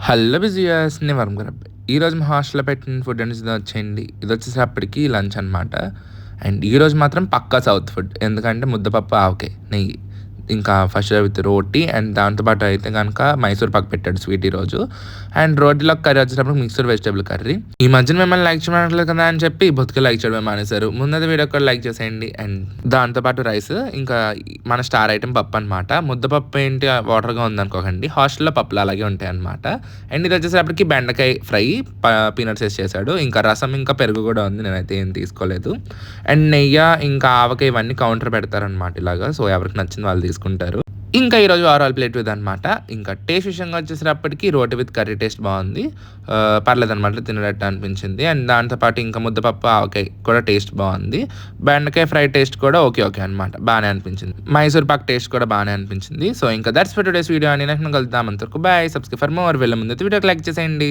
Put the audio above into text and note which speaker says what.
Speaker 1: Hello బిజియస్ నేను వరం గారు. ఈరోజు మా హాస్టల్లో పెట్టిన ఫుడ్ అనేది వచ్చేయండి. ఇది వచ్చేసప్పటికి లంచ్ అనమాట. అండ్ ఈరోజు మాత్రం పక్కా సౌత్ ఫుడ్. ఎందుకంటే ముద్దపప్పు, ఆవకాయ, నెయ్యి, ఇంకా ఫస్ట్ విత్ రోటీ అండ్ దాంతోపాటు అయితే కనుక మైసూర్ పాక్ పెట్టాడు స్వీట్ ఈరోజు. అండ్ రోటీలో కర్రీ వచ్చేటప్పుడు మిక్స్డ్ వెజిటేబుల్ కర్రీ. ఈ మధ్యన మిమ్మల్ని లైక్ చేయట్లేదు కదా అని చెప్పి బొత్తిగా లైక్ చేయడం మానేశారు. ముందైతే వీడియో కూడా లైక్ చేసేయండి. అండ్ దాంతోపాటు రైస్, ఇంకా మన స్టార్ ఐటెం పప్పు అనమాట. ముద్దపప్పు ఏంటి వాటర్గా ఉందనుకోకండి, హాస్టల్లో పప్పులు అలాగే ఉంటాయి అనమాట. అండ్ ఇది వచ్చేసరికి బెండకాయ ఫ్రై, పీనట్స్ వేసి చేశాడు. ఇంకా రసం, ఇంకా పెరుగు కూడా ఉంది, నేనైతే ఏం తీసుకోలేదు. అండ్ నెయ్యి, ఇంకా ఆవకాయ ఇవన్నీ కౌంటర్ పెడతారనమాట ఇలాగా. సో ఎవరికి నచ్చింది వాళ్ళు తీసుకుంటారు. ఇంకా ఈరోజు ఓవరాల్ ప్లేట్ విత్ అనమాట. ఇంకా టేస్ట్ విషయంగా వచ్చేసరికి రోటీ విత్ కర్రీ టేస్ట్ బాగుంది, పర్లేదు అనమాట, తినేటట్టు అనిపించింది. అండ్ దాంతోపాటు ఇంకా ముద్దపప్పు, ఆవకాయ కూడా టేస్ట్ బాగుంది. బెండకాయ ఫ్రై టేస్ట్ కూడా ఓకే అనమాట, బాగానే అనిపించింది. మైసూర్ పాక్ టేస్ట్ కూడా బాగానే అనిపించింది. సో ఇంకా దట్స్ ఫర్ టుడేస్ వీడియో అని నేను కలుద్దాం. అంతవరకు బాయ్. Subscribe for more. వెళ్ళే ముందు వీడియోకి లైక్ చేసేయండి.